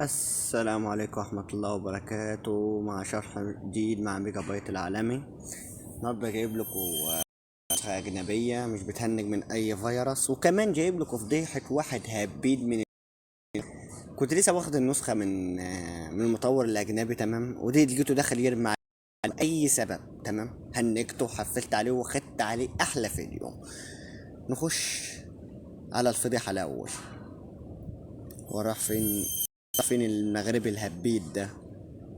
السلام عليكم ورحمة الله وبركاته، مع شرح جديد مع ميجا بايت العالمي. النهارده جايب لكم نسخة أجنبية مش بتهنج من أي فيروس، وكمان جايب لكم فضيحة واحد هبيد من. كنت لسه واخد النسخة من المطور الأجنبي، تمام، ودي لقيته داخل يرمي على أي سبب، تمام. هنكته وحفلت عليه وخدت عليه أحلى فيديو. نخش على الفضيحة الأول. وراح فين المغربي الهبيد ده؟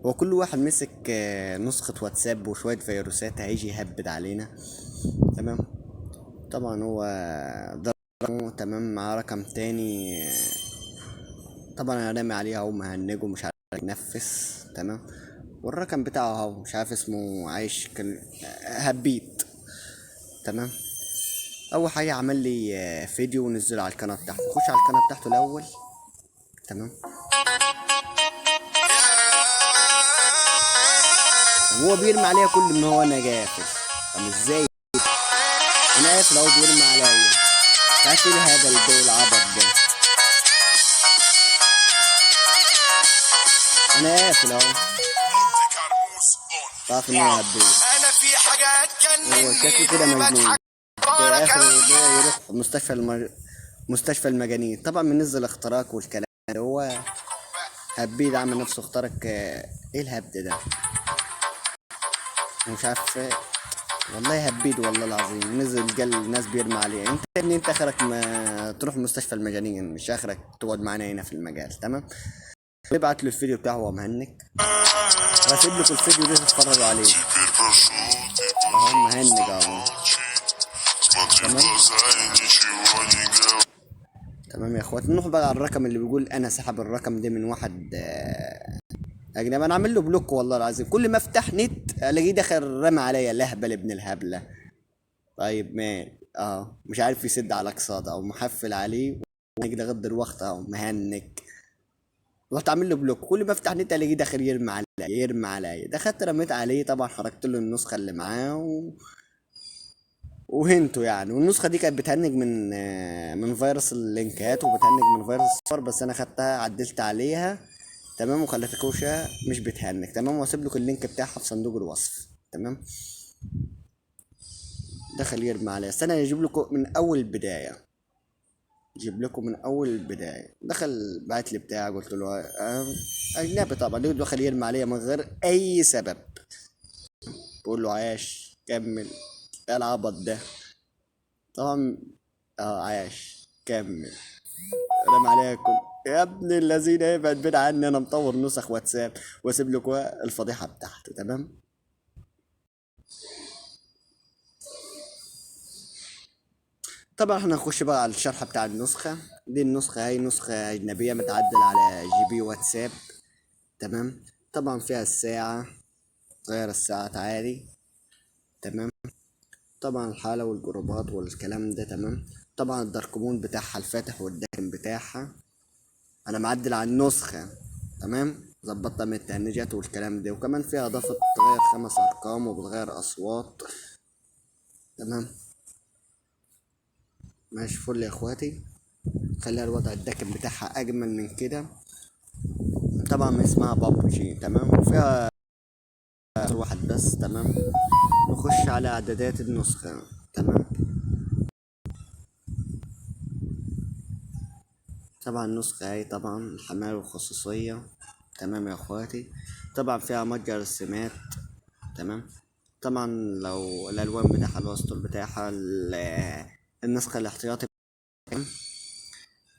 هو كل واحد مسك نسخة واتساب وشوية فيروسات هيجي يهبد علينا، تمام. طبعا هو ضربه، تمام، مع رقم تاني. طبعا انا رامي عليه اهو، مهنجه مش عارف يتنفس، تمام. والرقم بتاعه اهو مش عارف اسمه، عايش كان هبيت، تمام. اول حاجة عمل لي فيديو ونزله على القناة بتاعته. خش على القناة بتاعته الاول، تمام. هو بيرمي عليا كل ما هو انا جافل. طب ازاي؟ انا قافل اهو بيرمي عليا. عارف ايه الهبل ده والعبط ده؟ انا قافل اهو. تعرف ان انا هبل. انا في حاجات هو شكله كده كان مجنون. ده بضحك اخر ده يروح مستشفى المجانين. طبعا بننزل اختراق والكلام ده. هو هبيد عامل نفسه اخترق. ايه الهبد ده؟ مش عارف والله هبيد والله العظيم. نزل قال الناس بيرمي عليه. انت يا ابني، انت اخرك ما تروح مستشفى المجانين، مش اخرك تقعد معانا هنا في المجال، تمام. ابعت له الفيديو بتاعه وهو مهنك. واسيب لكم الفيديو ده تتفرجوا عليه. اهو مهنج اهو، تمام. تمام يا اخوات، نروح بقى على الرقم اللي بيقول انا سحب الرقم ده من واحد اجنبي. انا عامل له بلوك والله العظيم. كل ما افتح نت الاقيه داخل رمى عليا لهبل ابن الهبله. طيب مال مش عارف يسد على اقصاد او محفل عليه. ونجد غد الوقت اهو مهنك. رحت عامل له بلوك. كل ما افتح نت الاقيه داخل يرمي عليا. دخلت رميت عليه، طبعا حركت له النسخه اللي معاه وهنته يعني. والنسخه دي كانت بتهنج من فيروس اللينكات، وبتهنج من فيروس الصور، بس انا خدتها عدلت عليها، تمام، وخليتها كوشه مش بتهنج، تمام. واسيب لكم اللينك بتاعها في صندوق الوصف، تمام. دخل يرمي عليا. استنى اجيب لكم من اول البدايه. اجيب لكم من اول البدايه. دخل بعت لي بتاع، قلت له اجنبي طبعا. لقيته دخل يرمي عليا من غير اي سبب. بقول له عاش كمل. ايه العبط ده؟ طبعا عاش كمل. رمى عليا كل. يا ابن الذين ابعد بعيد عني، انا مطور نسخ واتساب واسيب لكم الفضيحه بتاعته، تمام. طبعا احنا نخش بقى على الشرح بتاع النسخه دي. النسخه هي نسخه اجنبيه متعدل على جي بي واتساب، تمام. طبعا فيها الساعه، غير الساعات عادي، تمام. طبعا الحاله والجروبات والكلام ده، تمام. طبعا الداركمون بتاعها الفاتح والداكن بتاعها. انا معدل على النسخه، تمام. ظبطتها من التهنيجات والكلام ده، وكمان فيها اضافة بتغير 5 ارقام وبتغير اصوات. تمام. ماشي فل يا اخواتي. خليها الوضع الداكن بتاعها اجمل من كده. طبعا اسمها بابجي. تمام. وفيها واحد بس. تمام. نخش على اعدادات النسخة. تمام. طبعا النسخة هاي طبعا الحماية والخصوصية. تمام يا اخواتي. طبعا فيها متجر السمات. تمام. طبعا لو الالوان بتاعها الوسط بتاعها النسخة الاحتياطي.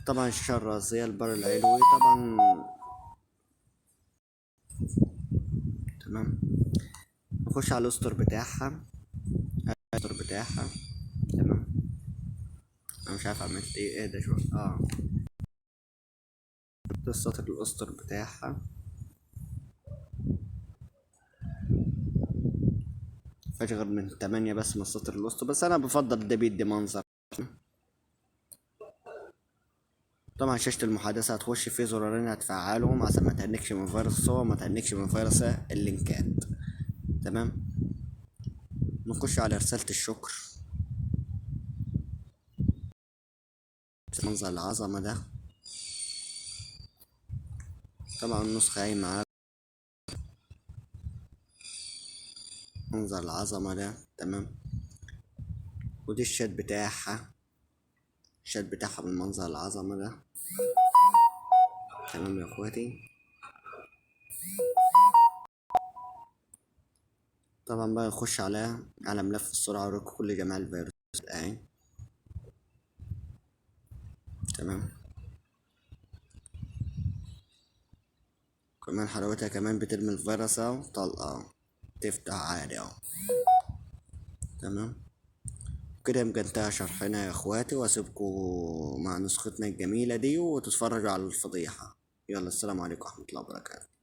طبعا الشاشة الرئيسية البر العلوي طبعا. تمام. نخش على الاسطر بتاعها. الاسطر بتاعها. تمام. انا مش عارف عملت ايه ده شوية ده السطر الاسطر بتاعها. مفيهاش غير من 8 بس من السطر الاسطر، بس انا بفضل ده بيدي منظر. طبعا شاشة المحادثة هتخش فيه زرارين هتفعلهم عشان ما تهنكش من فيروس الصور، ما تهنكش من فيروس اللينكات. تمام. نخش على رسالة الشكر. منظر العظمة ده. طبعا النسخة هاي معاك. منظر العظمة ده. تمام. ودي الشات بتاعها. الشات بتاعها بالمنظر العظمة ده. تمام يا اخواتي. طبعا بقى نخش على ملف السرعة اوريكم كل جميع الفيروس اهي. تمام. كمان حلاوتها كمان بترمي الفيروس اهو طلقة تفتح عادي اهو. تمام. كده يبقى انتهى شرحنا يا اخواتي، واسيبكم مع نسختنا الجميلة دي وتتفرجوا على الفضيحة. يلا السلام عليكم ورحمة الله وبركاته.